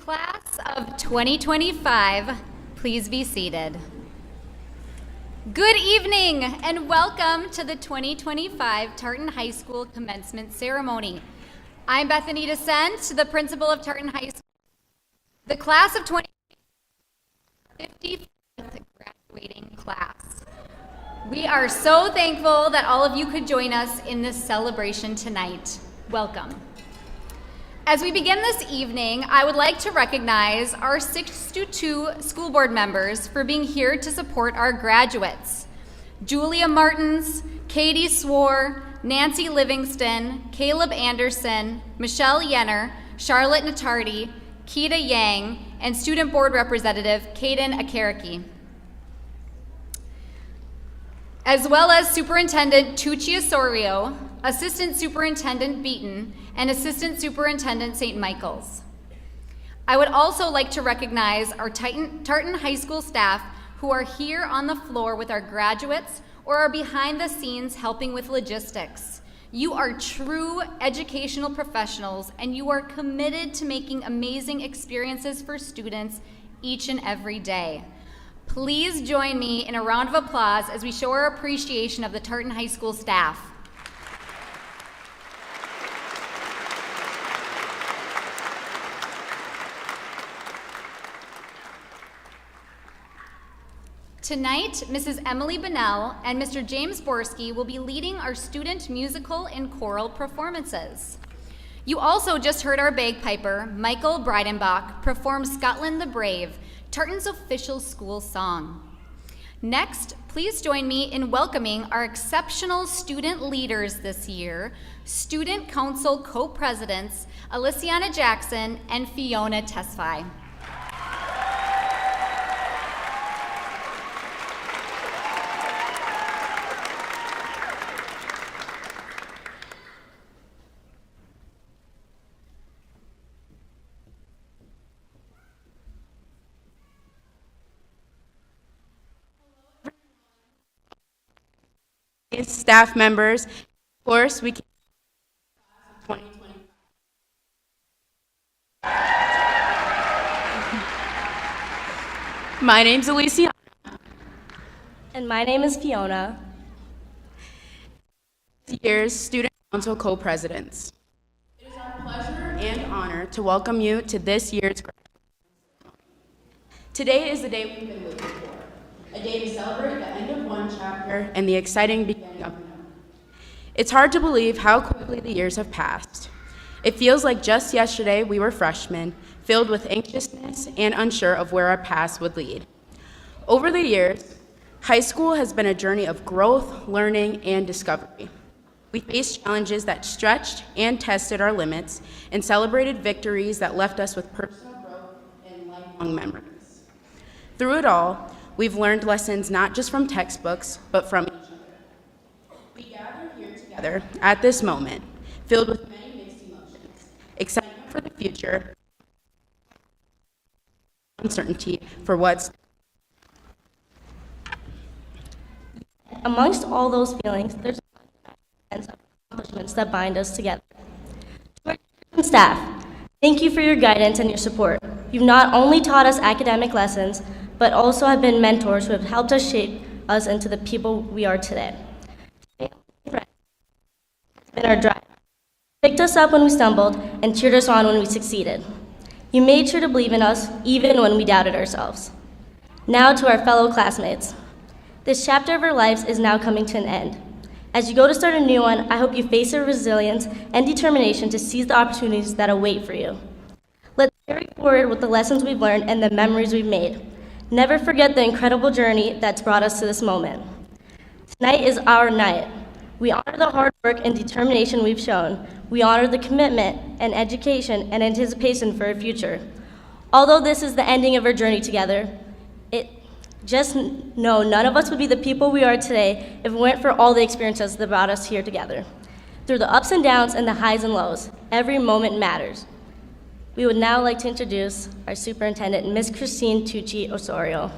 Class of 2025, please be seated. Good evening and welcome to the 2025 Tartan High School Commencement Ceremony. I'm Bethany Descent, the principal of Tartan High School. The class of 2025 graduating class. We are so thankful that all of you could join us in this celebration tonight. Welcome. As we begin this evening, I would like to recognize our 6-2 school board members for being here to support our graduates. Julia Martins, Katie Swore, Nancy Livingston, Caleb Anderson, Michelle Yenner, Charlotte Natardi, Keita Yang, and Student Board Representative Kaden Akaraki. As well as Superintendent Tucci Osorio, Assistant Superintendent Beaton, and Assistant Superintendent St. Michael's. I would also like to recognize our Tartan High School staff who are here on the floor with our graduates or are behind the scenes helping with logistics. You are true educational professionals and you are committed to making amazing experiences for students each and every day. Please join me in a round of applause as we show our appreciation of the Tartan High School staff. Tonight, Mrs. Emily Bonnell and Mr. James Borski will be leading our student musical and choral performances. You also just heard our bagpiper, Michael Breidenbach, perform Scotland the Brave, Tartan's official school song. Next, please join me in welcoming our exceptional student leaders this year, Student Council co-presidents, Alyciana Jackson and Fiona Tesfaye. Staff members, of course, we can 2020. My name's Alicia. And my name is Fiona. This year's Student Council co-presidents. It is our pleasure and honor to welcome you to this year's graduation. Today is the day we've been waiting for. A day to celebrate the end of one chapter and the exciting beginning of another. It's hard to believe how quickly the years have passed. It feels like just yesterday we were freshmen, filled with anxiousness and unsure of where our paths would lead. Over the years, high school has been a journey of growth, learning, and discovery. We faced challenges that stretched and tested our limits and celebrated victories that left us with personal growth and lifelong memories. Through it all, we've learned lessons not just from textbooks, but from each other. We gather here together at this moment, filled with many mixed emotions, excitement for the future, uncertainty for what's. Amongst all those feelings, there's accomplishments that bind us together. To our teachers and staff, thank you for your guidance and your support. You've not only taught us academic lessons, but also have been mentors who have helped us shape us into the people we are today. It's been our drive. Picked us up when we stumbled and cheered us on when we succeeded. You made sure to believe in us even when we doubted ourselves. Now to our fellow classmates. This chapter of our lives is now coming to an end. As you go to start a new one, I hope you face a resilience and determination to seize the opportunities that await for you. Let's carry forward with the lessons we've learned and the memories we've made. Never forget the incredible journey that's brought us to this moment. Tonight is our night. We honor the hard work and determination we've shown. We honor the commitment and education and anticipation for our future. Although this is the ending of our journey together, just know none of us would be the people we are today if it weren't for all the experiences that brought us here together. Through the ups and downs and the highs and lows, every moment matters. We would now like to introduce our superintendent, Ms. Christine Tucci Osorio.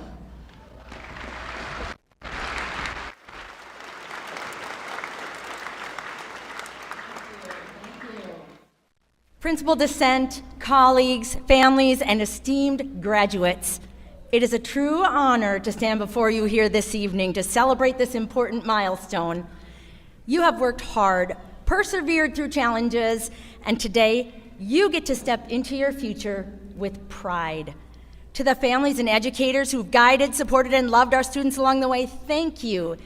Principal Dissent, colleagues, families, and esteemed graduates, it is a true honor to stand before you here this evening to celebrate this important milestone. You have worked hard, persevered through challenges, and today you get to step into your future with pride. To the families and educators who've guided, supported, and loved our students along the way, thank you.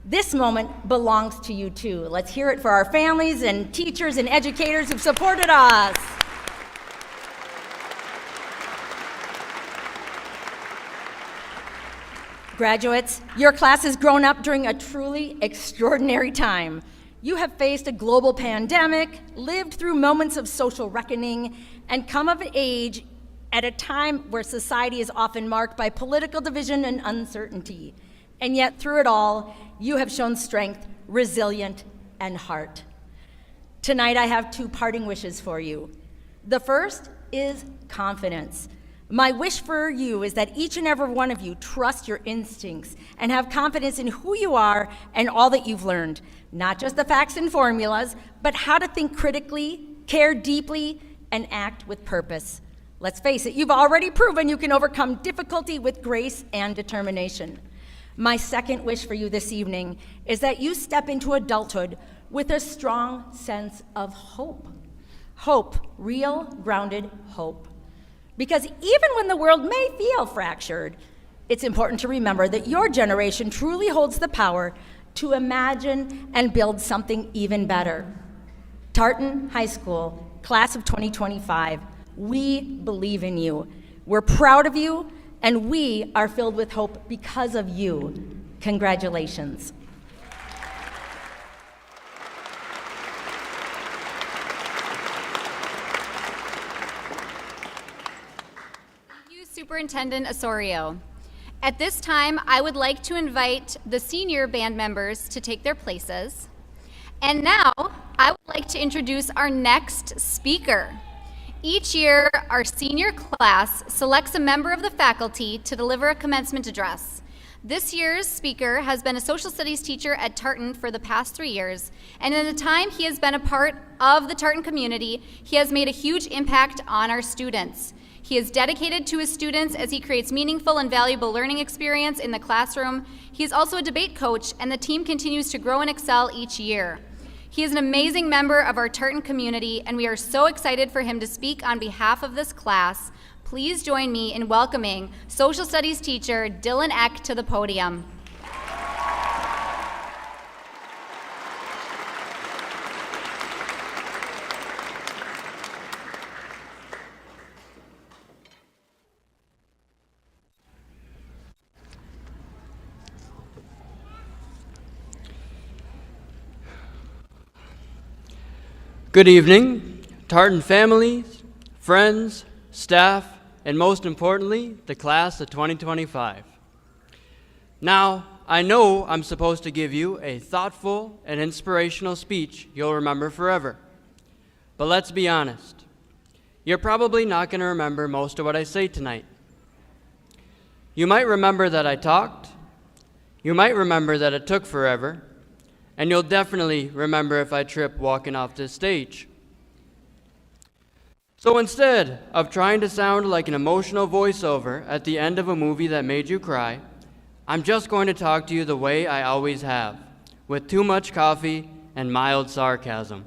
This moment belongs to you too. Let's hear it for our families and teachers and educators who've supported us. Graduates, your class has grown up during a truly extraordinary time. You have faced a global pandemic, lived through moments of social reckoning, and come of age at a time where society is often marked by political division and uncertainty. And yet, through it all, you have shown strength, resilience, and heart. Tonight, I have two parting wishes for you. The first is confidence. My wish for you is that each and every one of you trust your instincts and have confidence in who you are and all that you've learned. Not just the facts and formulas, but how to think critically, care deeply, and act with purpose. Let's face it, you've already proven you can overcome difficulty with grace and determination. My second wish for you this evening is that you step into adulthood with a strong sense of hope. Hope, real, grounded hope. Because even when the world may feel fractured, it's important to remember that your generation truly holds the power to imagine and build something even better. Tartan High School, class of 2025, we believe in you. We're proud of you, and we are filled with hope because of you. Congratulations. Thank you, Superintendent Osorio. At this time, I would like to invite the senior band members to take their places. And now, I would like to introduce our next speaker. Each year, our senior class selects a member of the faculty to deliver a commencement address. This year's speaker has been a social studies teacher at Tartan for the past 3 years, and in the time he has been a part of the Tartan community, he has made a huge impact on our students. He is dedicated to his students as he creates meaningful and valuable learning experience in the classroom. He is also a debate coach, and the team continues to grow and excel each year. He is an amazing member of our Tartan community, and we are so excited for him to speak on behalf of this class. Please join me in welcoming social studies teacher Dylan Eck to the podium. Good evening, Tartan families, friends, staff, and most importantly, the class of 2025. Now, I know I'm supposed to give you a thoughtful and inspirational speech you'll remember forever. But let's be honest, you're probably not going to remember most of what I say tonight. You might remember that I talked, you might remember that it took forever, and you'll definitely remember if I trip walking off this stage. So instead of trying to sound like an emotional voiceover at the end of a movie that made you cry, I'm just going to talk to you the way I always have, with too much coffee and mild sarcasm.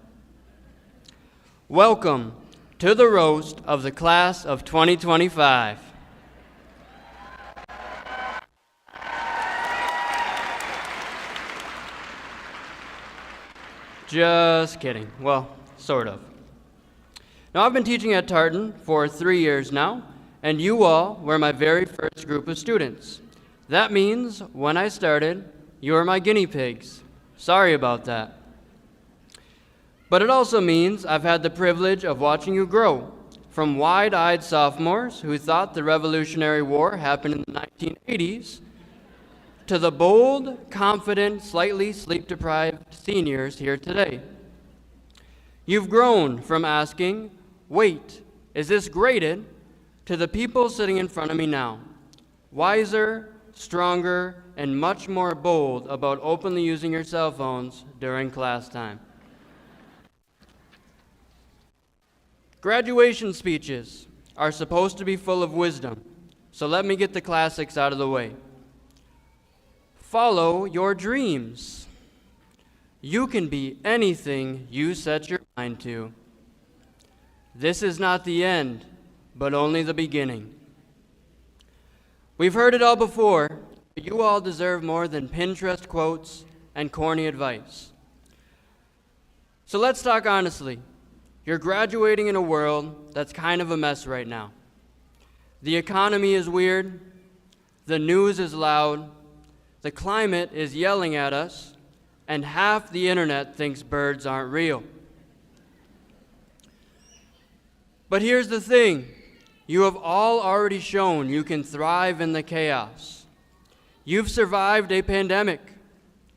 Welcome to the roast of the class of 2025. Just kidding. Well, sort of. Now, I've been teaching at Tartan for 3 years now, and you all were my very first group of students. That means when I started, you were my guinea pigs. Sorry about that. But it also means I've had the privilege of watching you grow, from wide-eyed sophomores who thought the Revolutionary War happened in the 1980s, to the bold, confident, slightly sleep-deprived seniors here today. You've grown from asking, "Wait, is this graded?" to the people sitting in front of me now, wiser, stronger, and much more bold about openly using your cell phones during class time. Graduation speeches are supposed to be full of wisdom, so let me get the classics out of the way. Follow your dreams. You can be anything you set your mind to. This is not the end, but only the beginning. We've heard it all before, but you all deserve more than Pinterest quotes and corny advice. So let's talk honestly. You're graduating in a world that's kind of a mess right now. The economy is weird, the news is loud, the climate is yelling at us, and half the internet thinks birds aren't real. But here's the thing. You have all already shown you can thrive in the chaos. You've survived a pandemic.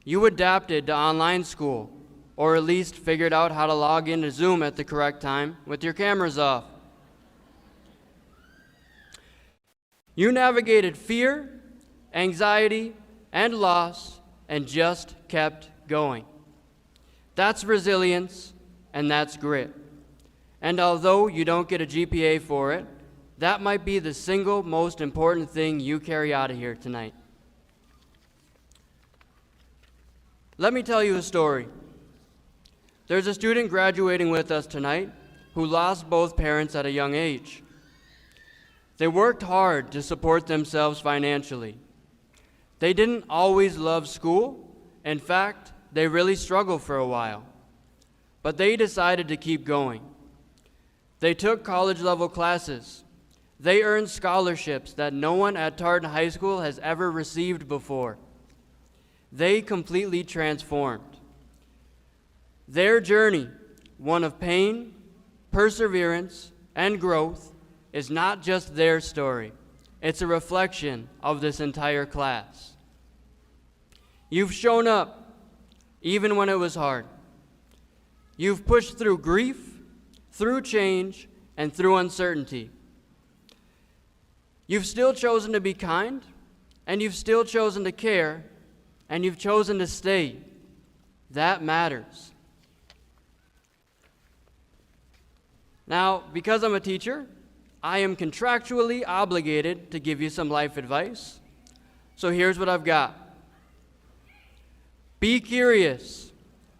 You adapted to online school, or at least figured out how to log into Zoom at the correct time with your cameras off. You navigated fear, anxiety, and loss, and just kept going. That's resilience, and that's grit. And although you don't get a GPA for it, that might be the single most important thing you carry out of here tonight. Let me tell you a story. There's a student graduating with us tonight who lost both parents at a young age. They worked hard to support themselves financially. They didn't always love school. In fact, they really struggled for a while. But they decided to keep going. They took college-level classes. They earned scholarships that no one at Tartan High School has ever received before. They completely transformed. Their journey, one of pain, perseverance, and growth, is not just their story. It's a reflection of this entire class. You've shown up, even when it was hard. You've pushed through grief, through change, and through uncertainty. You've still chosen to be kind, and you've still chosen to care, and you've chosen to stay. That matters. Now, because I'm a teacher, I am contractually obligated to give you some life advice. So here's what I've got. Be curious,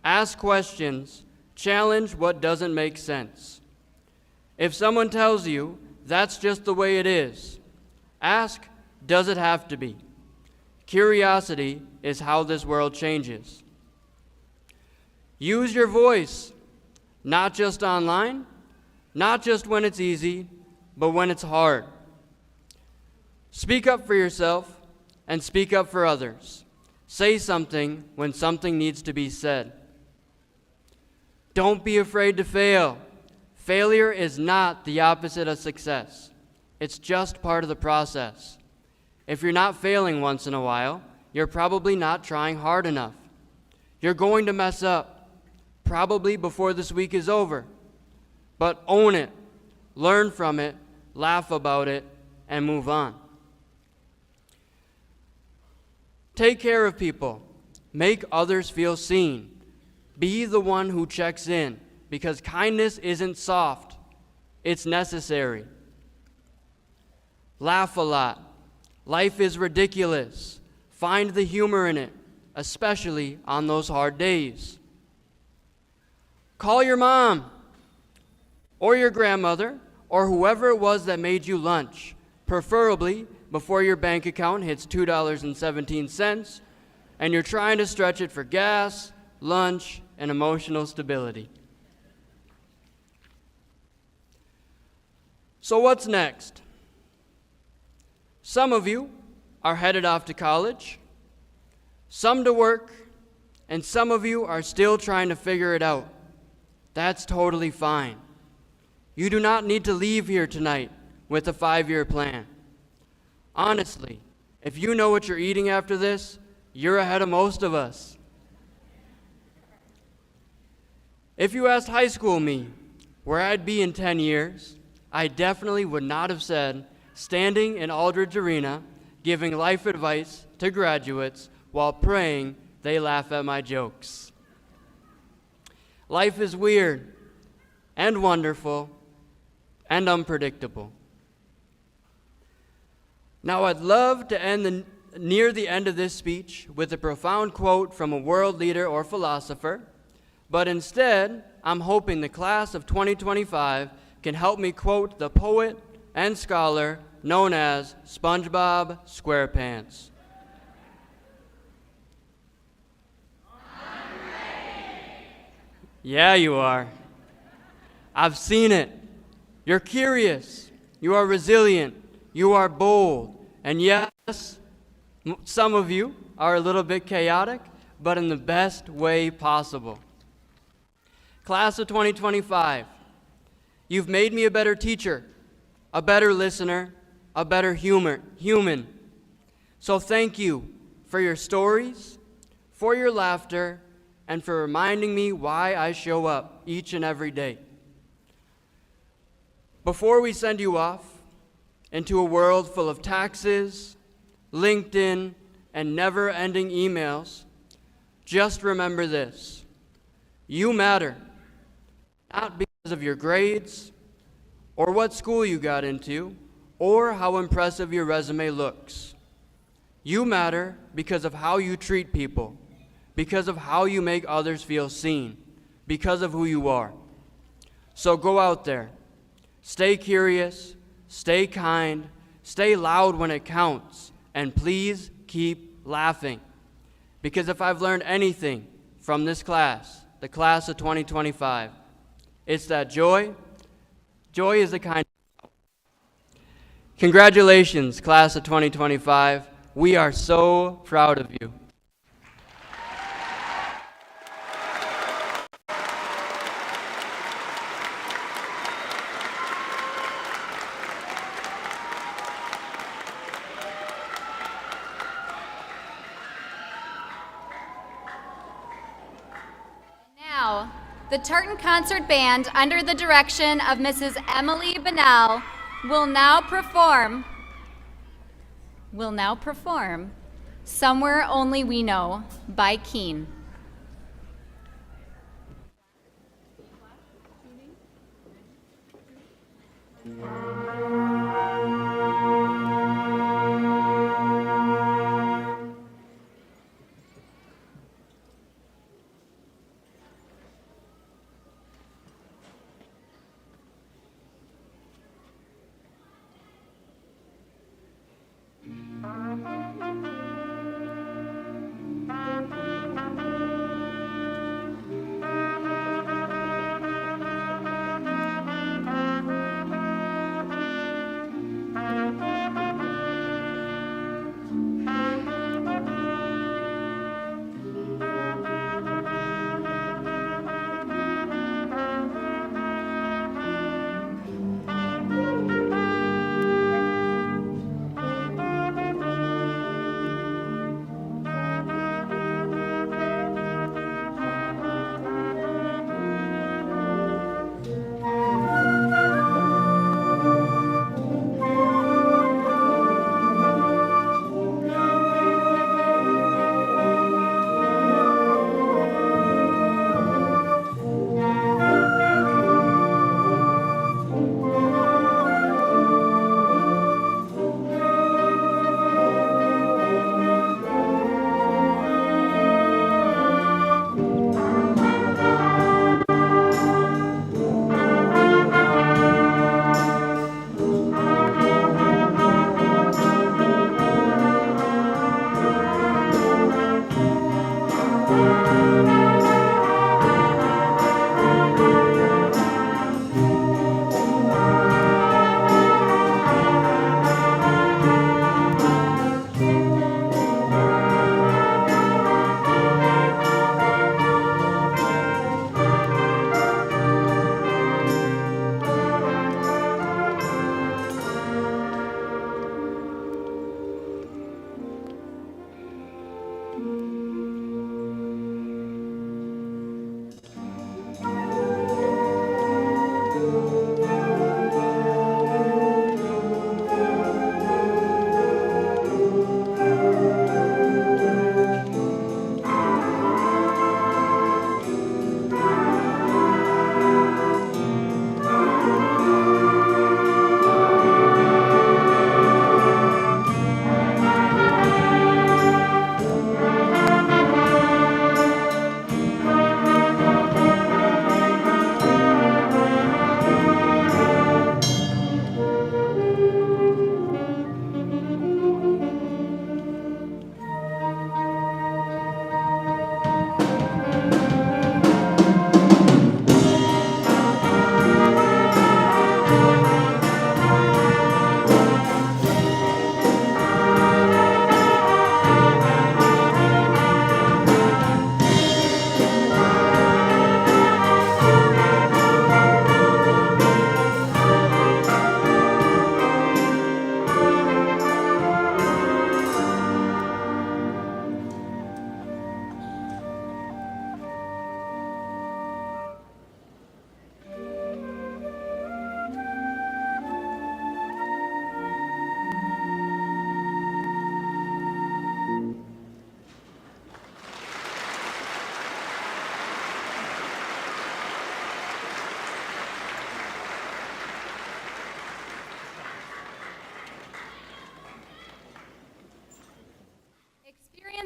ask questions, challenge what doesn't make sense. If someone tells you that's just the way it is, ask, does it have to be? Curiosity is how this world changes. Use your voice, not just online, not just when it's easy, but when it's hard. Speak up for yourself and speak up for others. Say something when something needs to be said. Don't be afraid to fail. Failure is not the opposite of success. It's just part of the process. If you're not failing once in a while, you're probably not trying hard enough. You're going to mess up, probably before this week is over. But own it, learn from it, laugh about it, and move on. Take care of people. Make others feel seen. Be the one who checks in, because kindness isn't soft, it's necessary. Laugh a lot. Life is ridiculous. Find the humor in it, especially on those hard days. Call your mom, or your grandmother, or whoever it was that made you lunch, preferably before your bank account hits $2.17 and you're trying to stretch it for gas, lunch, and emotional stability. So what's next? Some of you are headed off to college, some to work, and some of you are still trying to figure it out. That's totally fine. You do not need to leave here tonight with a 5-year plan. Honestly, if you know what you're eating after this, you're ahead of most of us. If you asked high school me where I'd be in 10 years, I definitely would not have said standing in Aldridge Arena giving life advice to graduates while praying they laugh at my jokes. Life is weird and wonderful, and unpredictable. Now, I'd love to end near the end of this speech with a profound quote from a world leader or philosopher, but instead, I'm hoping the class of 2025 can help me quote the poet and scholar known as SpongeBob SquarePants. Yeah, you are. I've seen it. You're curious. You are resilient. You are bold. And yes, some of you are a little bit chaotic, but in the best way possible. Class of 2025, you've made me a better teacher, a better listener, a better human. So thank you for your stories, for your laughter, and for reminding me why I show up each and every day. Before we send you off into a world full of taxes, LinkedIn, and never-ending emails, just remember this. You matter, not because of your grades, or what school you got into, or how impressive your resume looks. You matter because of how you treat people, because of how you make others feel seen, because of who you are. So go out there, stay curious, stay kind, stay loud when it counts, and please keep laughing. Because if I've learned anything from this class, the class of 2025, it's that joy is the kind. Congratulations, class of 2025. We are so proud of you. Now, the Tartan Concert Band, under the direction of Mrs. Emily Banal, will now perform Somewhere Only We Know by Keane.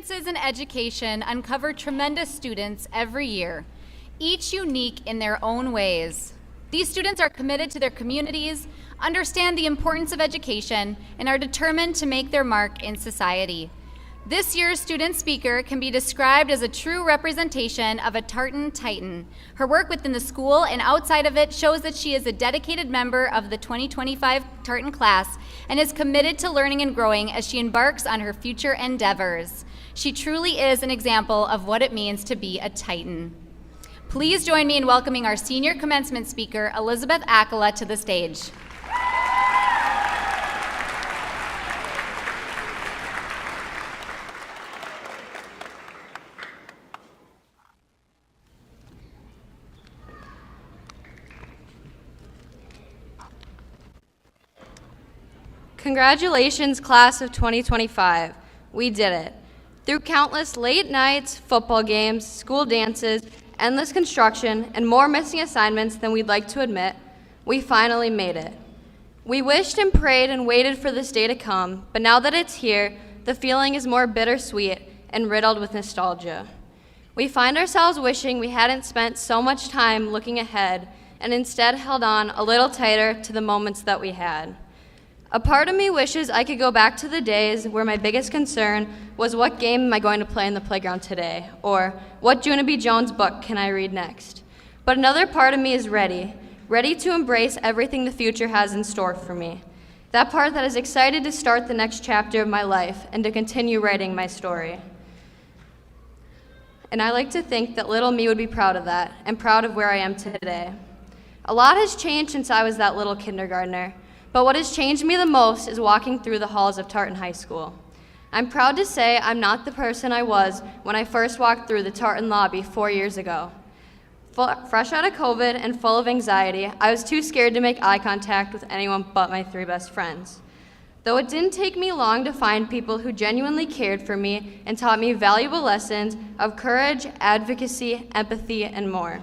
differences in education uncover tremendous students every year, each unique in their own ways. These students are committed to their communities, understand the importance of education, and are determined to make their mark in society. This year's student speaker can be described as a true representation of a Tartan Titan. Her work within the school and outside of it shows that she is a dedicated member of the 2025 Tartan class and is committed to learning and growing as she embarks on her future endeavors. She truly is an example of what it means to be a Titan. Please join me in welcoming our senior commencement speaker, Elizabeth Akala, to the stage. Congratulations, class of 2025. We did it. Through countless late nights, football games, school dances, endless construction, and more missing assignments than we'd like to admit, we finally made it. We wished and prayed and waited for this day to come, but now that it's here, the feeling is more bittersweet and riddled with nostalgia. We find ourselves wishing we hadn't spent so much time looking ahead and instead held on a little tighter to the moments that we had. A part of me wishes I could go back to the days where my biggest concern was what game am I going to play in the playground today, or what Juna B. Jones book can I read next. But another part of me is ready to embrace everything the future has in store for me. That part that is excited to start the next chapter of my life and to continue writing my story. And I like to think that little me would be proud of that and proud of where I am today. A lot has changed since I was that little kindergartner. But what has changed me the most is walking through the halls of Tartan High School. I'm proud to say I'm not the person I was when I first walked through the Tartan lobby 4 years ago. Fresh out of COVID and full of anxiety, I was too scared to make eye contact with anyone but my 3 best friends. Though it didn't take me long to find people who genuinely cared for me and taught me valuable lessons of courage, advocacy, empathy, and more.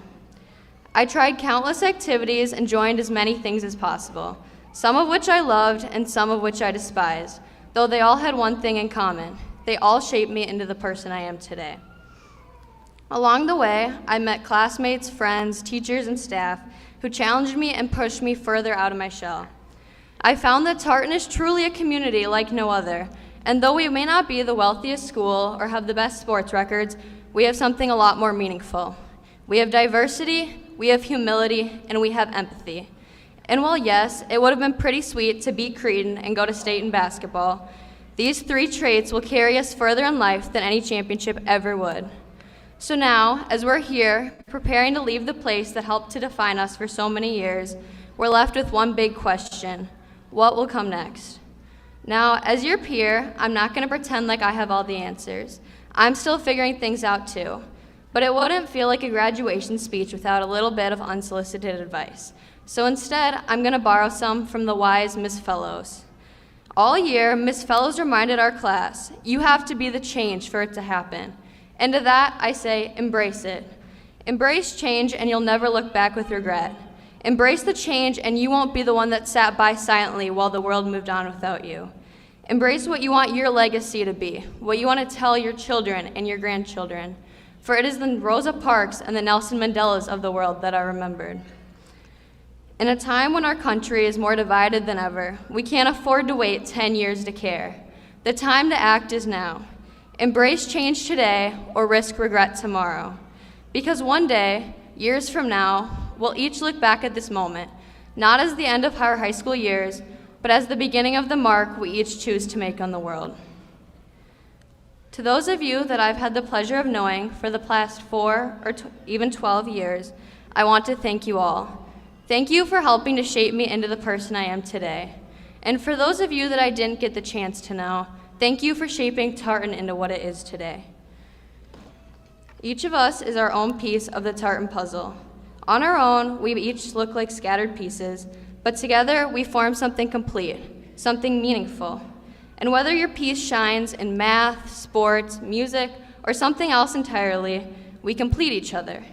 I tried countless activities and joined as many things as possible, some of which I loved and some of which I despised, though they all had one thing in common. They all shaped me into the person I am today. Along the way, I met classmates, friends, teachers, and staff who challenged me and pushed me further out of my shell. I found that Tartan is truly a community like no other, and though we may not be the wealthiest school or have the best sports records, we have something a lot more meaningful. We have diversity, we have humility, and we have empathy. And while yes, it would have been pretty sweet to beat Cretin and go to state in basketball, these 3 traits will carry us further in life than any championship ever would. So now, as we're here, preparing to leave the place that helped to define us for so many years, we're left with one big question: what will come next? Now, as your peer, I'm not going to pretend like I have all the answers. I'm still figuring things out too. But it wouldn't feel like a graduation speech without a little bit of unsolicited advice. So instead, I'm going to borrow some from the wise Miss Fellows. All year, Miss Fellows reminded our class, you have to be the change for it to happen. And to that, I say, embrace it. Embrace change and you'll never look back with regret. Embrace the change and you won't be the one that sat by silently while the world moved on without you. Embrace what you want your legacy to be, what you want to tell your children and your grandchildren. For it is the Rosa Parks and the Nelson Mandelas of the world that are remembered. In a time when our country is more divided than ever, we can't afford to wait 10 years to care. The time to act is now. Embrace change today or risk regret tomorrow. Because one day, years from now, we'll each look back at this moment, not as the end of our high school years, but as the beginning of the mark we each choose to make on the world. To those of you that I've had the pleasure of knowing for the past 4 or even 12 years, I want to thank you all. Thank you for helping to shape me into the person I am today. And for those of you that I didn't get the chance to know, thank you for shaping Tartan into what it is today. Each of us is our own piece of the Tartan puzzle. On our own, we each look like scattered pieces, but together we form something complete, something meaningful. And whether your piece shines in math, sports, music, or something else entirely, we complete each other.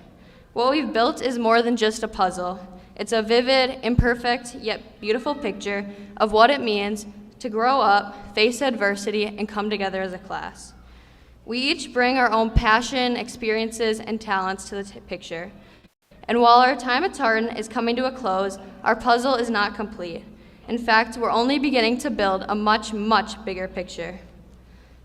What we've built is more than just a puzzle. It's a vivid, imperfect, yet beautiful picture of what it means to grow up, face adversity, and come together as a class. We each bring our own passion, experiences, and talents to the picture. And while our time at Tartan is coming to a close, our puzzle is not complete. In fact, we're only beginning to build a much, much bigger picture.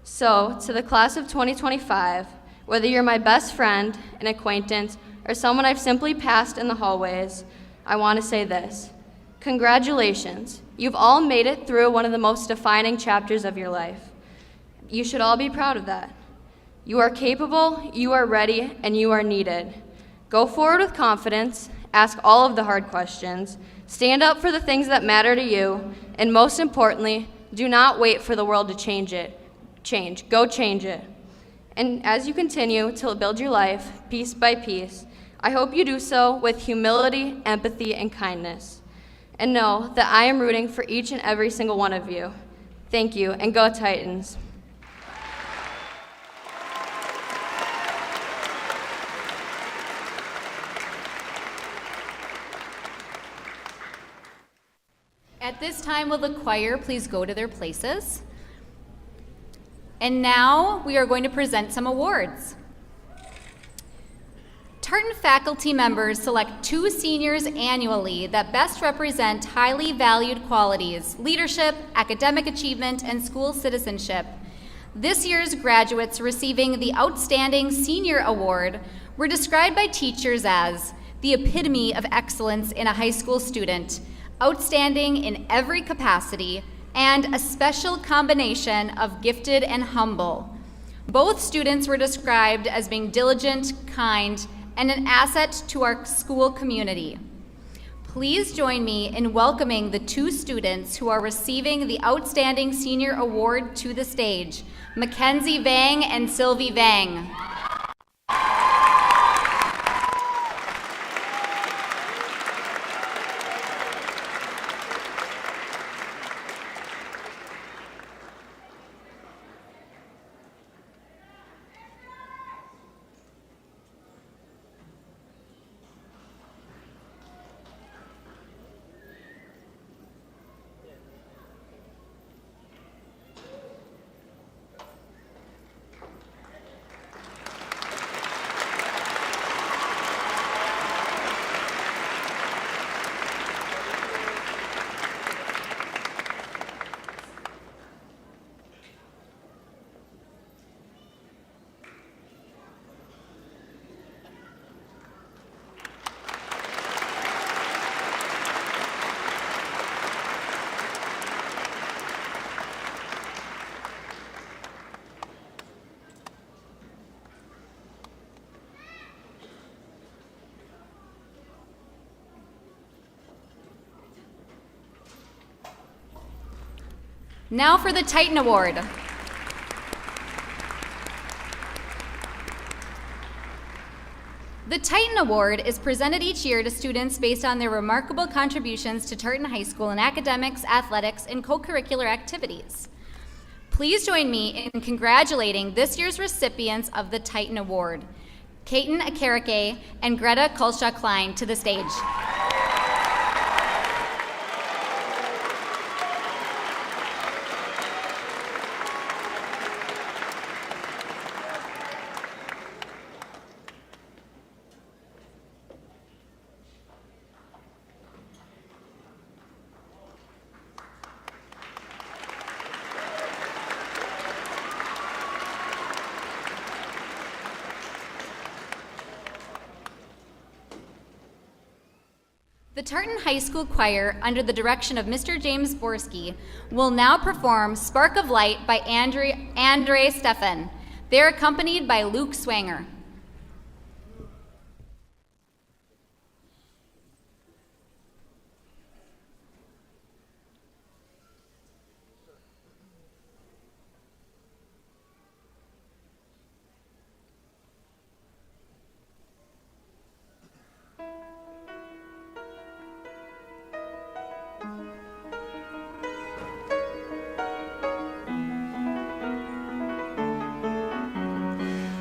So, to the class of 2025, whether you're my best friend, an acquaintance, or someone I've simply passed in the hallways, I want to say this. Congratulations. You've all made it through one of the most defining chapters of your life. You should all be proud of that. You are capable, you are ready, and you are needed. Go forward with confidence, ask all of the hard questions, stand up for the things that matter to you, and most importantly, do not wait for the world to change, go change it. And as you continue to build your life, piece by piece, I hope you do so with humility, empathy, and kindness. And know that I am rooting for each and every single one of you. Thank you, and go Titans. At this time, will the choir please go to their places? And now we are going to present some awards. Tartan faculty members select 2 seniors annually that best represent highly valued qualities, leadership, academic achievement, and school citizenship. This year's graduates receiving the Outstanding Senior Award were described by teachers as the epitome of excellence in a high school student, outstanding in every capacity, and a special combination of gifted and humble. Both students were described as being diligent, kind, and an asset to our school community. Please join me in welcoming the 2 students who are receiving the Outstanding Senior Award to the stage, Mackenzie Vang and Sylvie Vang. Now for the Titan Award. The Titan Award is presented each year to students based on their remarkable contributions to Tartan High School in academics, athletics, and co-curricular activities. Please join me in congratulating this year's recipients of the Titan Award, Kaiten Akarike and Greta Kulshaw-Klein, to the stage. The Tartan High School Choir, under the direction of Mr. James Borski, will now perform Spark of Light by Andre Steffen. They're accompanied by Luke Swanger.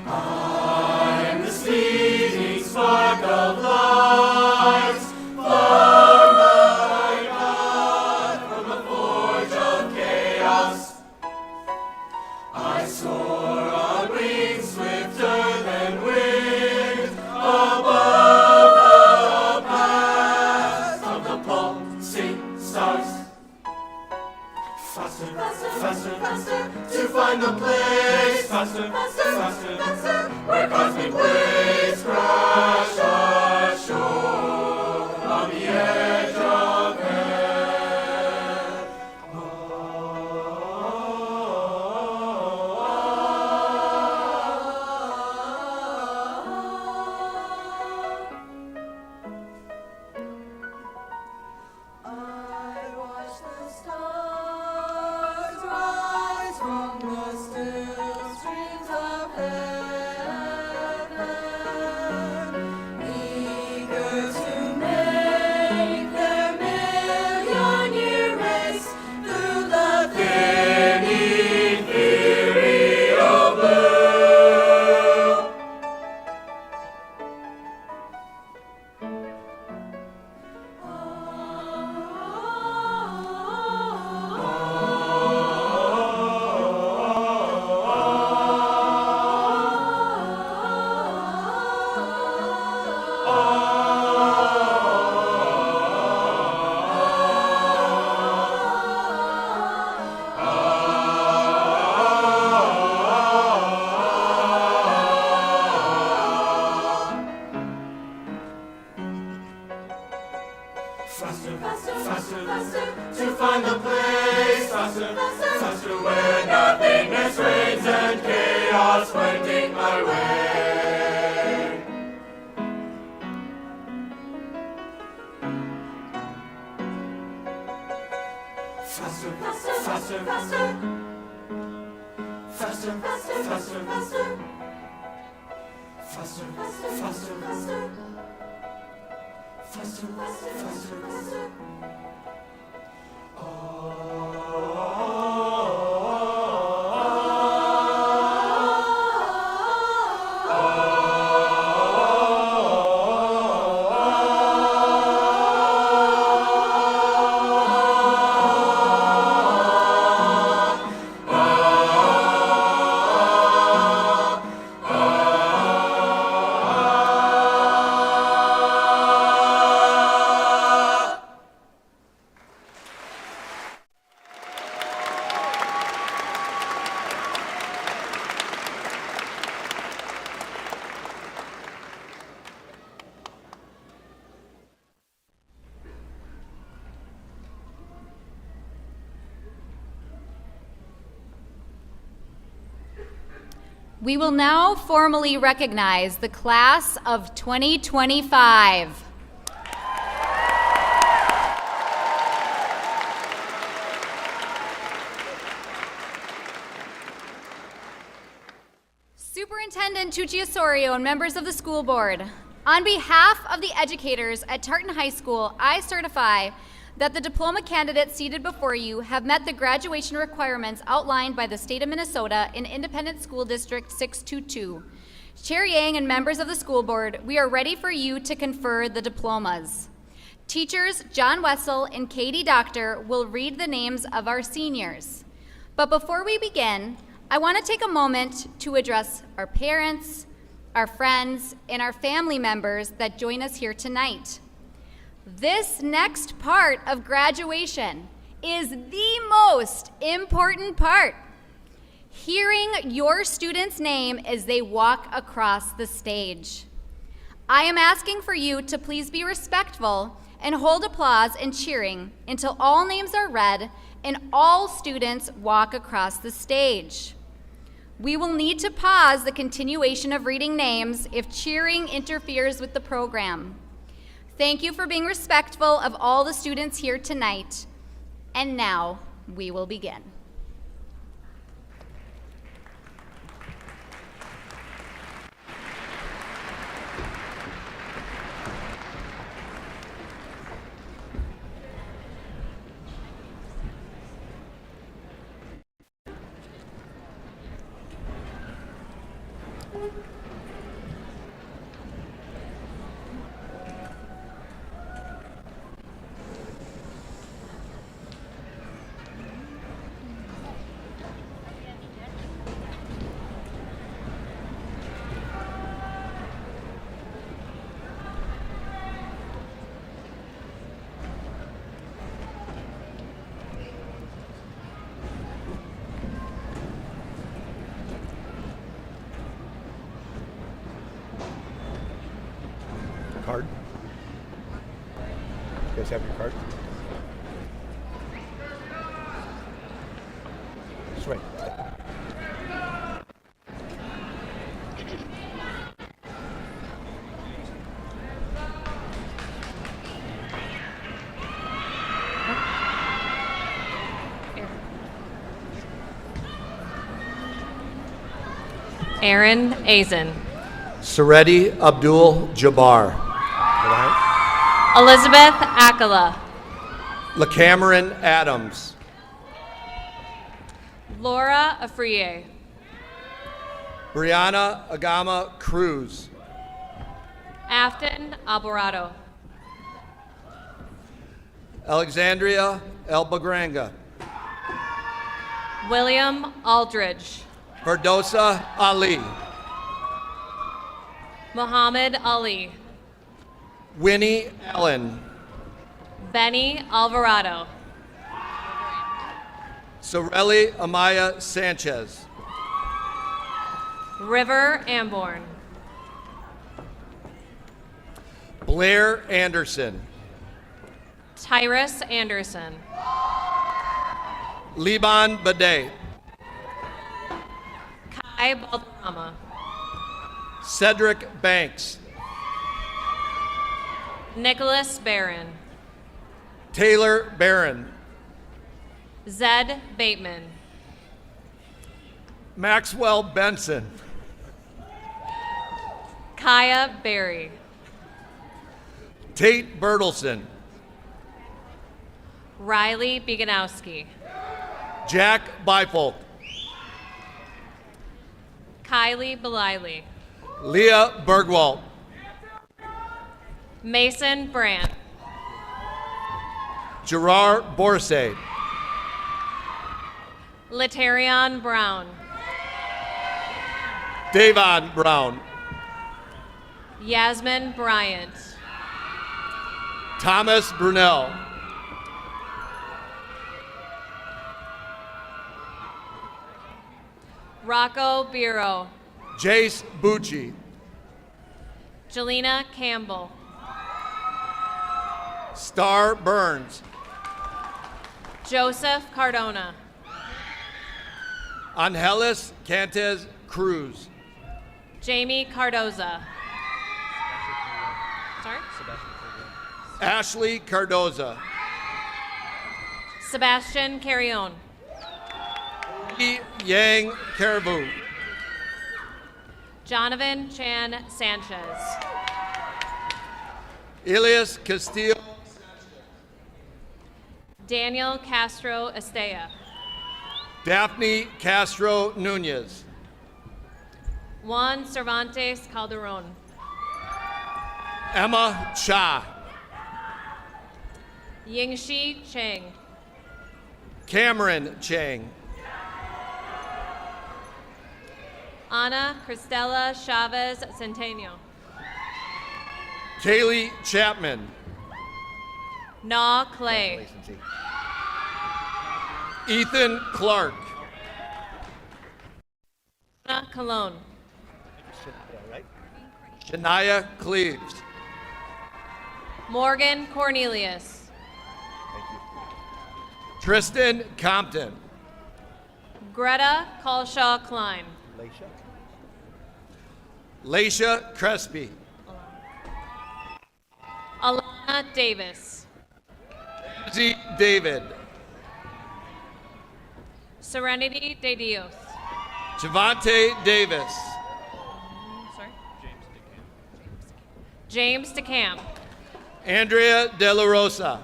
Ah. to find the place, faster, faster, faster, where cosmic waves crash ashore on the edge of heaven. I watch the stars rise from the still streams of heaven, eager to make their million-year race through the thin ethereal blue. Faster, faster, faster, faster, to find the place, faster, faster, faster, where nothingness reigns and chaos wending my way. Faster, faster, faster, faster, faster, faster, faster, faster, faster, faster, faster, faster. Faster, faster, faster, faster. We will now formally recognize the class of 2025. Superintendent Tucci Osorio and members of the school board, on behalf of the educators at Tartan High School, I certify that the diploma candidates seated before you have met the graduation requirements outlined by the state of Minnesota in Independent School District 622. Chair Yang and members of the school board, we are ready for you to confer the diplomas. Teachers John Wessel and Katie Doctor will read the names of our seniors. But before we begin, I want to take a moment to address our parents, our friends, and our family members that join us here tonight. This next part of graduation is the most important part. Hearing your student's name as they walk across the stage. I am asking for you to please be respectful and hold applause and cheering until all names are read and all students walk across the stage. We will need to pause the continuation of reading names if cheering interferes with the program. Thank you for being respectful of all the students here tonight. And now we will begin. You guys have your card? Swing. Aaron Azen. Suredi Abdul Jabbar. Elizabeth Akala. LaCameron Adams. Laura Afriye. Brianna Agama Cruz. Afton Alvarado. Alexandria Elbagranga. William Aldridge. Verdosa Ali. Muhammad Ali. Winnie Allen. Benny Alvarado. Sorelli Amaya Sanchez. River Amborn. Blair Anderson. Tyrus Anderson. Liban Bade. Kai Balderrama. Cedric Banks. Nicholas Barron. Taylor Barron. Zed Bateman. Maxwell Benson. Kaya Berry. Tate Bertelson. Riley Beganowski. Jack Bifold. Kylie Beliley. Leah Bergwald. Mason Brandt. Gerard Borsay. Latarion Brown. Davon Brown. Yasmin Bryant. Thomas Brunel. Rocco Biro. Jace Bucci. Jelena Campbell. Star Burns. Joseph Cardona. Angeles Cantes Cruz. Jamie Cardoza. Sorry? Ashley Cardoza. Sebastian Carrion. Yi Yang Caribou. Jonathan Chan Sanchez. Elias Castillo. Daniel Castro Estea. Daphne Castro Nunez. Juan Cervantes Calderon. Emma Cha. Yingxi Cheng. Cameron Chang. Ana Cristela Chavez Centeno. Kaylee Chapman. Na Clay. Ethan Clark. Anna Cologne. Shania Cleaves. Morgan Cornelius. Tristan Compton. Greta Colshaw Klein. Laisha Crespi. Alana Davis. Lindsay David. Serenity De Dios. Javante Davis. Sorry? James DeCamp. Andrea De La Rosa.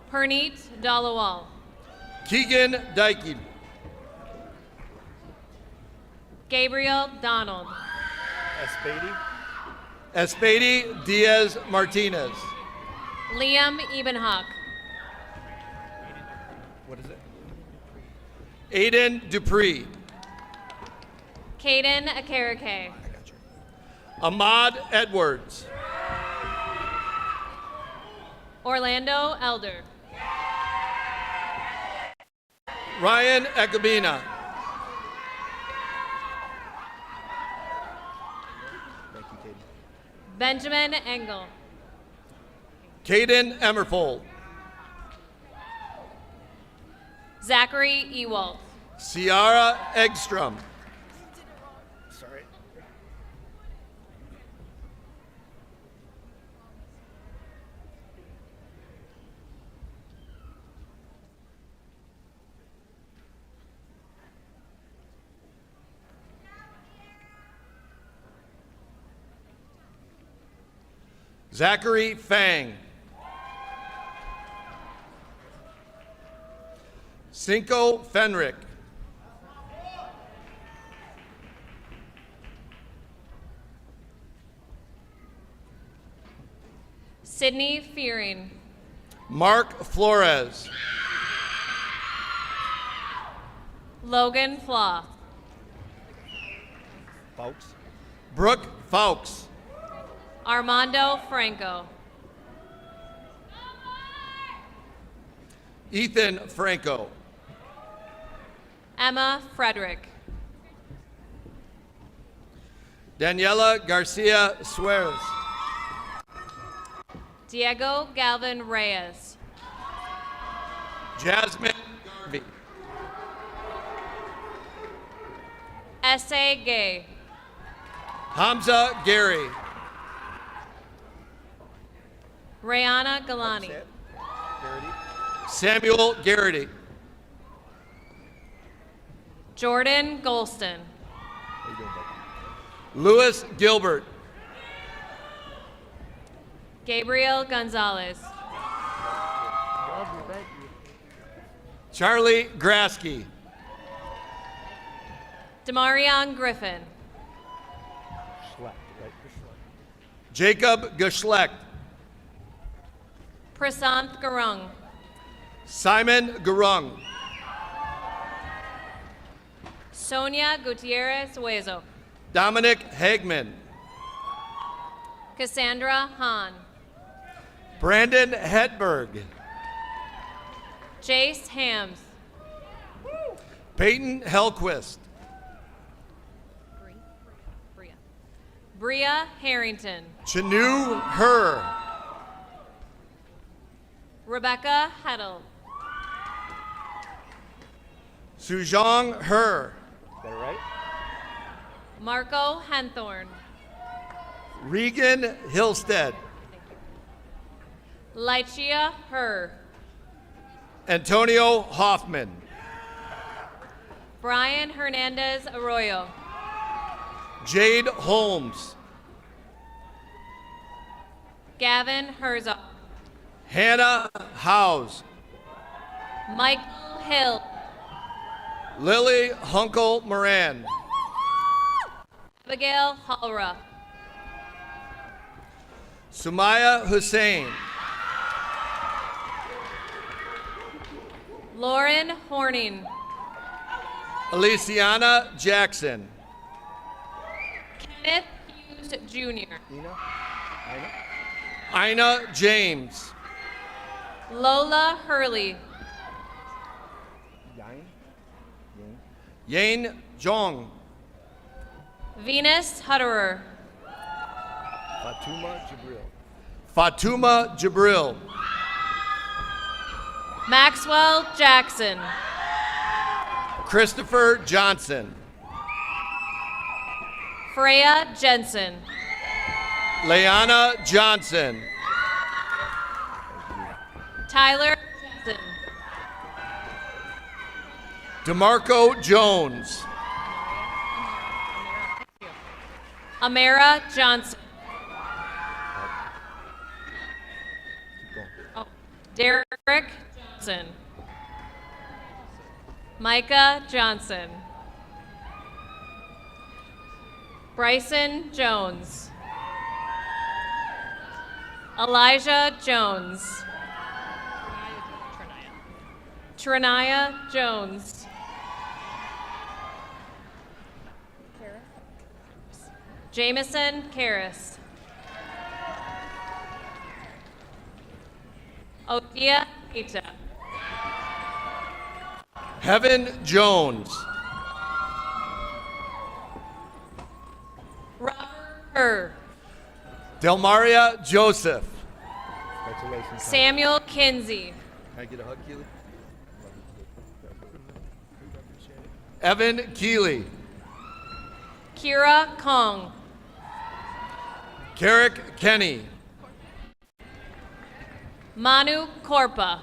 Perneet Dalawal. Keegan Dykey. Gabriel Donald. Espady Diaz Martinez. Liam Ebenhock. What is it? Aiden Dupree. Caden Akarake. Ahmad Edwards. Orlando Elder. Ryan Ekabina. Benjamin Engel. Caden Emmerfold. Zachary Ewald. Ciara Eggstrom. Sorry. Zachary Fang. Cinco Fenrick. Sydney Fearing. Mark Flores. Logan Flaw. Brooke Fawkes. Armando Franco. Ethan Franco. Emma Frederick. Daniela Garcia Suarez. Diego Galvin Reyes. Jasmine Garvey. S.A. Gay. Hamza Gary. Rayana Galani. Samuel Garrity. Jordan Golston. Louis Gilbert. Gabriel Gonzalez. Charlie Grasky. Demarion Griffin. Jacob Geschlecht. Prasanth Garung. Simon Gurung. Sonia Gutierrez Huezo. Dominic Hagman. Cassandra Hahn. Brandon Hetberg. Jace Hams. Peyton Hellquist. Bria Harrington. Chanu Her. Rebecca Heddle. Sujong Her. Marco Henthorn. Regan Hillstead. Lychia Her. Antonio Hoffman. Brian Hernandez Arroyo. Jade Holmes. Gavin Herzog. Hannah Howes. Michael Hill. Lily Hunkel Moran. Abigail Halra. Sumaya Hussein. Lauren Horning. Aliciana Jackson. Kenneth Hughes Jr. Ina James. Lola Hurley. Yane Jong. Venus Hutterer. Fatuma Jabril. Maxwell Jackson. Christopher Johnson. Freya Jensen. Leanna Johnson. Tyler Jensen. DeMarco Jones. Amara Johnson. Oh, Derek Johnson. Micah Johnson. Bryson Jones. Elijah Jones. Trinaya Jones. Jameson Karras. Odia Ita. Heaven Jones. Robert Kerr. Delmaria Joseph. Congratulations. Samuel Kinsey. Can I get a hug, Keely? Evan Keeley. Kira Kong. Carrick Kenny. Manu Korpa.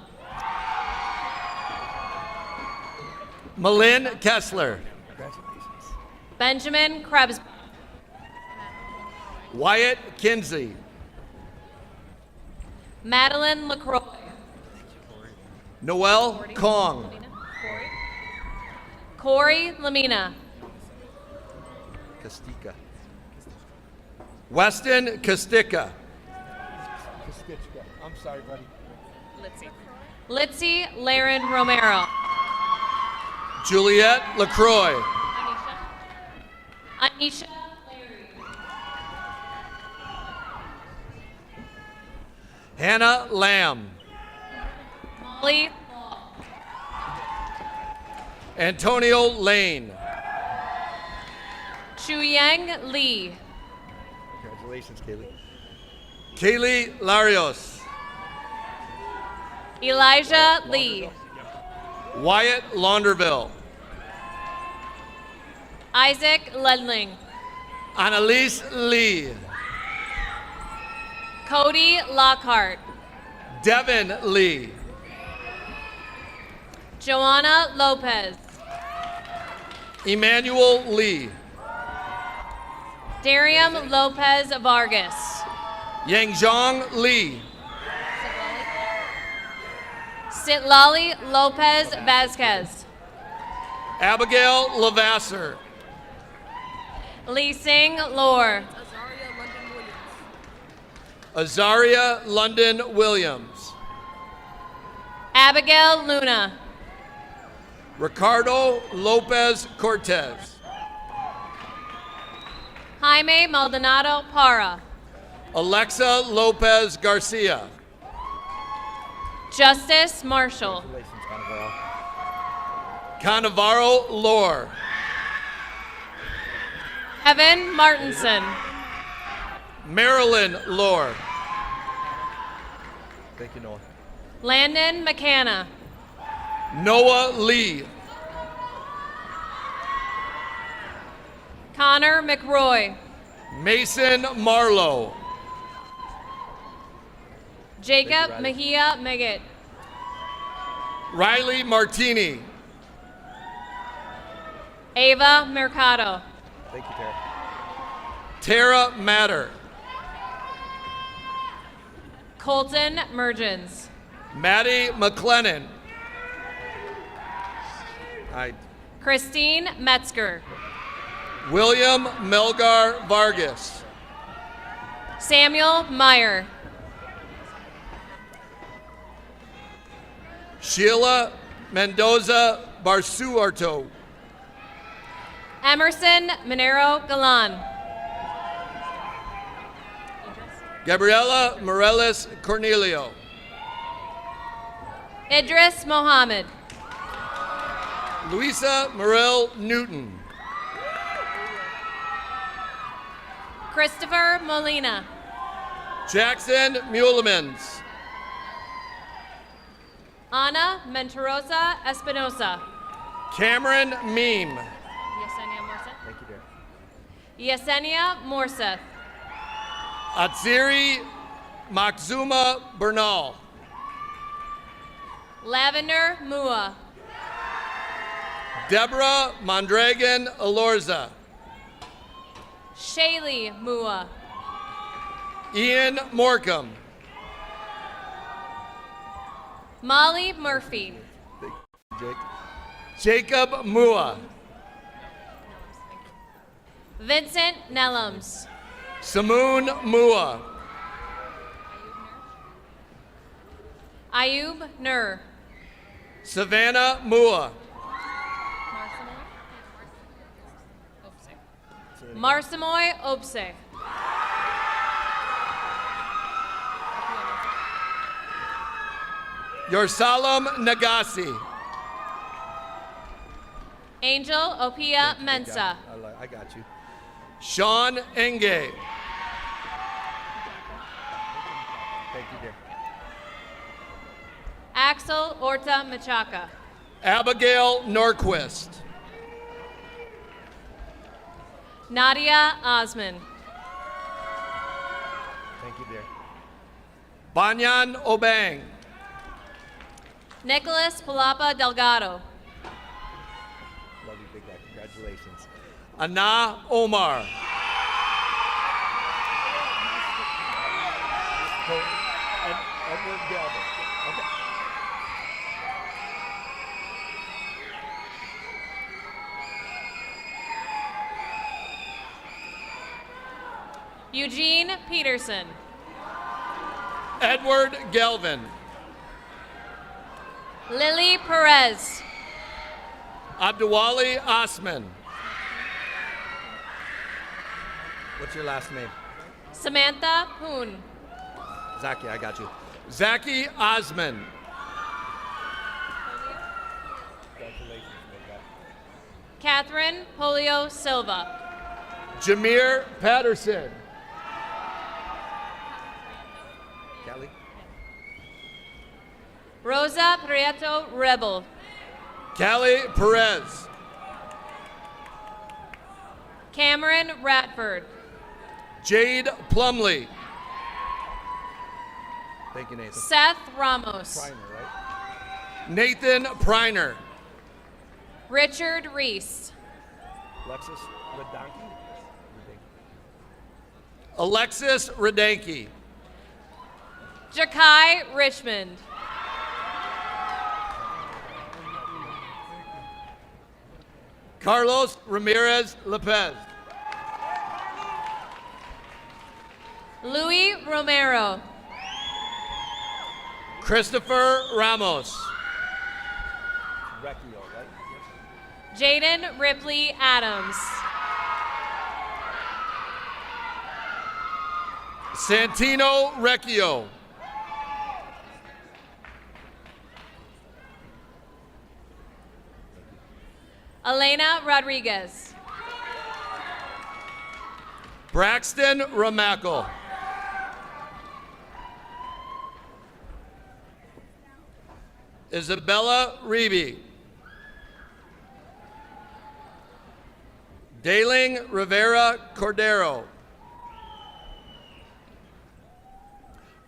Malin Kessler. Benjamin Krebs. Wyatt Kinsey. Madeline LaCroix. Noel Kong. Corey Lamina. Castica. Weston Castica. I'm sorry, buddy. Litzy Laren Romero. Juliette LaCroix. Anisha Larry. Hannah Lamb. Molly Antonio Lane. Chuyang Lee. Congratulations, Kaylee. Kaylee Larios. Elijah Lee. Wyatt Launderville. Isaac Ledling. Annalise Lee. Cody Lockhart. Devin Lee. Joanna Lopez. Emmanuel Lee. Darium Lopez Vargas. Yangzhong Lee. Sitlali Lopez Vasquez. Abigail Lavasser. Lee Sing Lore. Azaria London Williams. Abigail Luna. Ricardo Lopez Cortez. Jaime Maldonado Para. Alexa Lopez Garcia. Justice Marshall. Cannavaro Lore. Evan Martinson. Marilyn Lore. Thank you, Noah. Landon McCanna. Noah Lee. Connor McRoy. Mason Marlowe. Jacob Mejia Meggett. Riley Martini. Ava Mercado. Thank you, Tara. Tara Matter. Colton Mergens. Maddie McLennan. Christine Metzger. William Melgar Vargas. Samuel Meyer. Sheila Mendoza Barsuarto. Emerson Minero Galan. Gabriela Morales Cornelio. Idris Mohammed. Luisa Morel Newton. Christopher Molina. Jackson Mulemans. Ana Mentirosa Espinosa. Cameron Meme. Yesenia Morseth. Yesenia Morseth. Atsiri Maxuma Bernal. Lavender Mua. Deborah Mondragon Alorza. Shaylee Mua. Ian Morcom. Molly Murphy. Jacob Mua. Vincent Nellums. Samoon Mua. Ayub Nur. Savannah Mua. Marsamoy Obse. Yorsalam Nagasi. Angel Opia Mensa. I got you. Sean Enge. Thank you, dear. Axel Orta Machaca. Abigail Norquist. Nadia Osman. Thank you, dear. Banyan Obang. Nicholas Palapa Delgado. Love you, big guy. Congratulations. Ana Omar. Edward Galvin. Okay. Eugene Peterson. Edward Galvin. Lily Perez. Abdulwali Osman. What's your last name? Samantha Poon. Zaki, I got you. Zaki Osman. Congratulations, big guy. Catherine Polio Silva. Jameer Patterson. Kelly? Rosa Prieto Rebel. Callie Perez. Cameron Ratford. Jade Plumley. Thank you, Nathan. Seth Ramos. Priner, right? Nathan Priner. Richard Reese. Alexis Radonki? Alexis Radanke. Jakai Richmond. Carlos Ramirez Lopez. Louis Romero. Christopher Ramos. Recchio, right? Jaden Ripley Adams. Santino Recchio. Elena Rodriguez. Braxton Ramackle. Isabella Reby. Daling Rivera Cordero.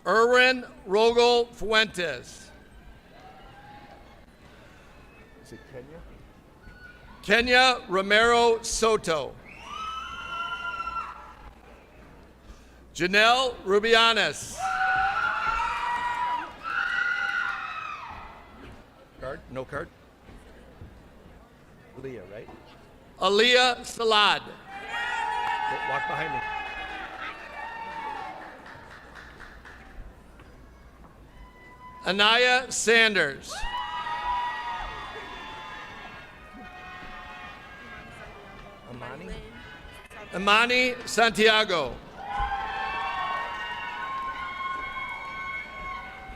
Erwin Rogel Fuentes. Is it Kenya? Kenya Romero Soto. Janelle Rubianes. Card? No card? Leah, right? Aaliyah Salad. Walk behind me. Anaya Sanders. Amani? Imani Santiago.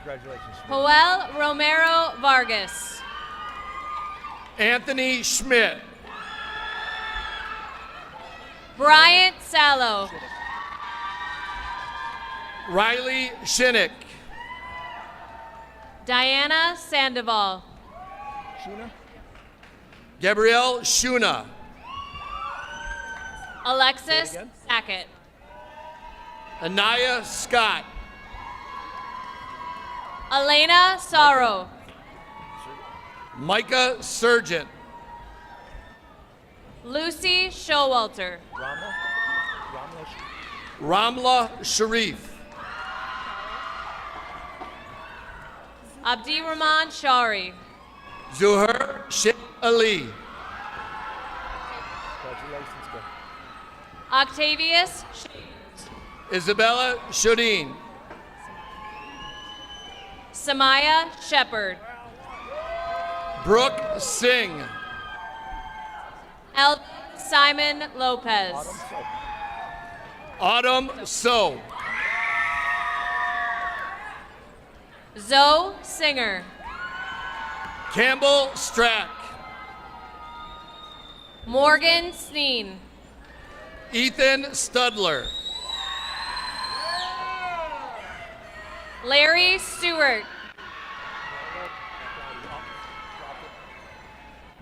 Congratulations. Joel Romero Vargas. Anthony Schmidt. Bryant Sallow. Riley Shinnick. Diana Sandoval. Shuna? Gabrielle Shuna. Alexis again. Sackett. Anaya Scott. Elena Sorrow. Micah Surgeon. Lucy Showalter. Ramla? Ramla Sharif. Abdirahman Shari. Zuhair Sheikh Ali. Congratulations, go. Octavius Isabella Shodin. Samaya Shepard. Brooke Singh. Elvin Simon Lopez. Autumn So. Zoe Singer. Campbell Strack. Morgan Sneen. Ethan Studler. Larry Stewart.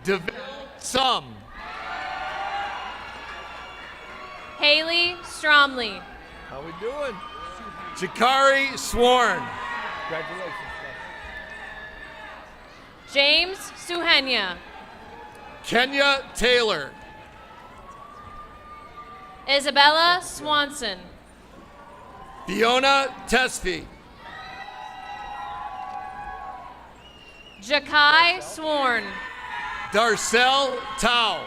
DeVille Sum. Haley Stromley. How we doing? Jakari Sworn. Congratulations. James Suhenya. Kenya Taylor. Isabella Swanson. Fiona Tesfi. Jakai Sworn. Darcel Tao.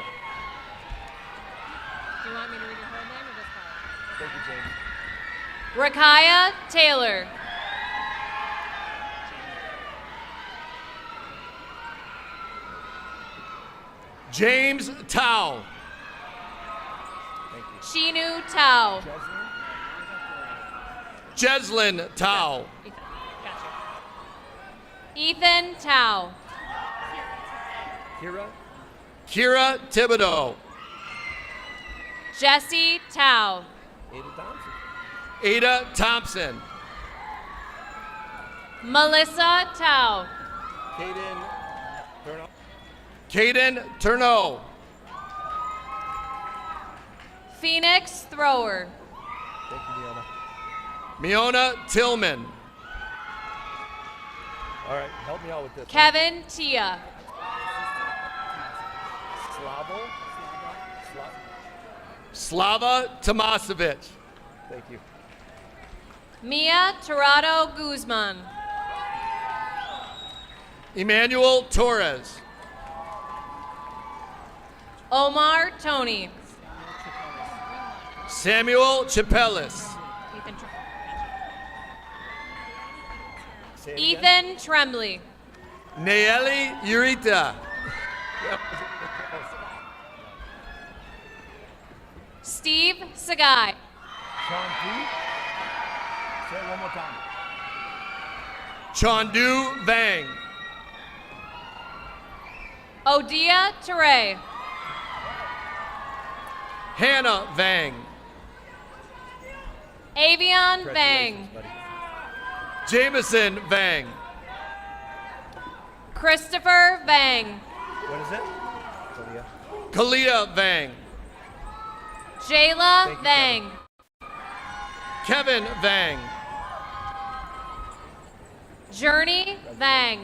Do you want me to read your whole name or just part? Thank you, James. Rakaya Taylor. James Tao. Thank you. Shinu Tao. Jasmine? Jeslyn Tao. Gotcha. Ethan Tao. Kira? Kira Thibodeau. Jesse Tao. Ada Thompson? Ada Thompson. Melissa Tao. Kaden Turnoff? Caden Turneau. Phoenix Thrower. Thank you, Leona. Miona Tillman. All right, help me out with this. Kevin Tia. Slavo? Slava Tomasevic. Thank you. Mia Tirado Guzman. Emmanuel Torres. Omar Tony. Samuel Chapelis. Say it again. Ethan Tremblay. Nayeli Urita. Steve Sagai. Sean P. Say it one more time. Chandu Vang. Odia Teray. Hannah Vang. Avion Congratulations, Vang. buddy. Jameson Vang. Christopher Vang. What is it? Talia. Kalia Vang. Jayla Thank you, Vang. Kevin Vang. Journey Vang.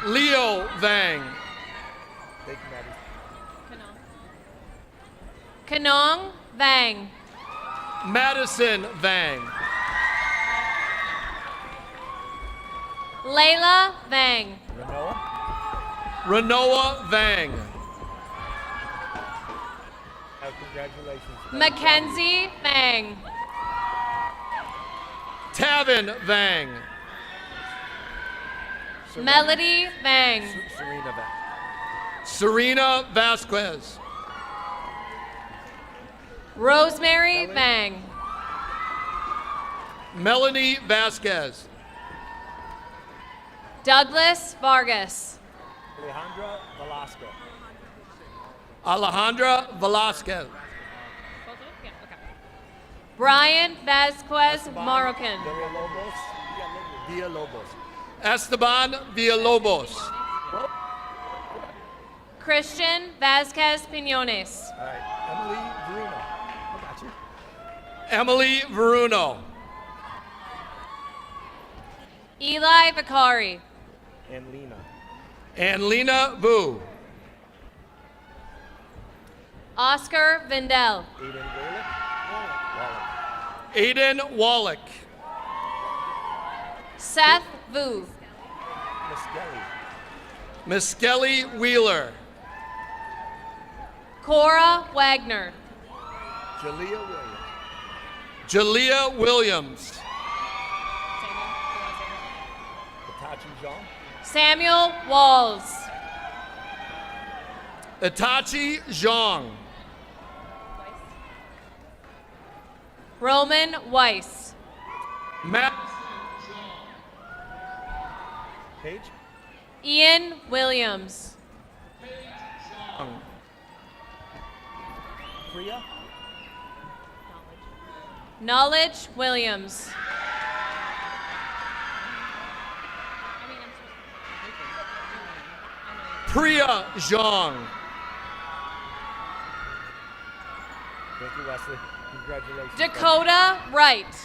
Leo Vang. Thank you, Maddie. Kanong Vang. Madison Vang. Layla Vang. Renoa? Renoa Vang. Congratulations. Mackenzie Vang. Tavin Vang. Melody Vang. Serena Vang. Serena Vasquez. Rosemary Vang. Melanie Vasquez. Douglas Vargas. Alejandra Velasco. Alejandra Velasquez. Brian Vasquez Marroquin. Villalobos. Villalobos. Esteban Villalobos. Christian Vasquez Pinones. All right, Emily Bruno. I got you. Emily Veruno. Eli Vicari. And Lena. And Lena Vu. Oscar Vindel. Aiden Wallach. Aiden Wallach. Seth Vu. Miss Kelly. Miss Kelly Wheeler. Cora Wagner. Jalea Williams. Jalea Williams. Hitachi Jean. Samuel Walls. Itachi Zhang. Roman Weiss. Matt Paige. Ian Williams. Zhang. Priya. Knowledge Williams. Priya Zhang. Thank you, Wesley. Congratulations. Dakota Wright.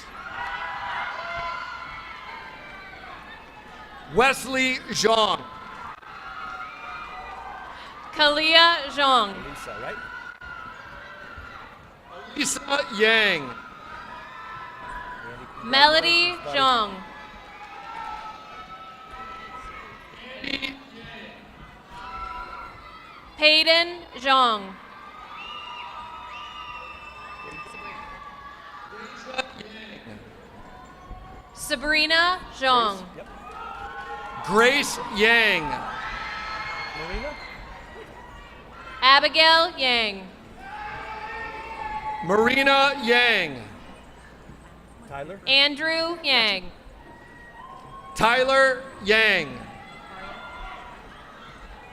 Wesley Zhang. Kalia Zhang. Lisa, right? Lisa Yang. Randy, Melody congratulations, buddy. Zhang. Peyton Zhang. Sabrina Zhang. Yep. Grace Yang. Marina? Abigail Yang. Marina Yang. Tyler? Andrew Yang. Tyler Yang.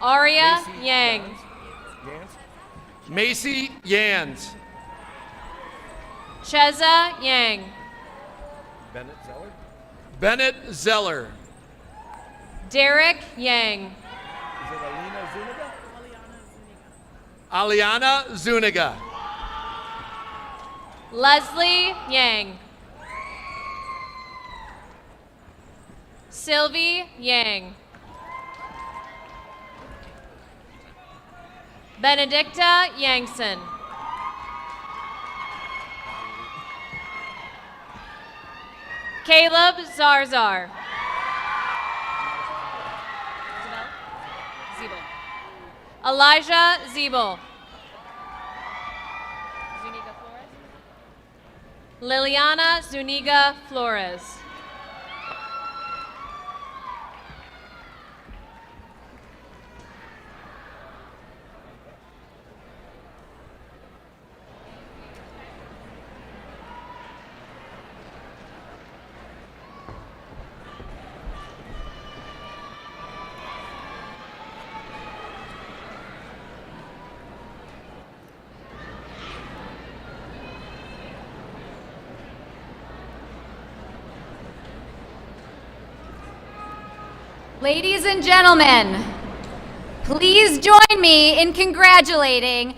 Aria Macy Yang. Yans? Macy Yans. Cheza Yang. Bennett Zeller? Bennett Zeller. Derek Yang. Is it Alina Zuniga? Aliana Zuniga. Leslie Yang. Sylvie Yang. Benedicta Yangson. Caleb Zarzar. Zebel. Elijah Zebel. Zuniga Flores. Liliana Zuniga Flores. Ladies and gentlemen, please join me in congratulating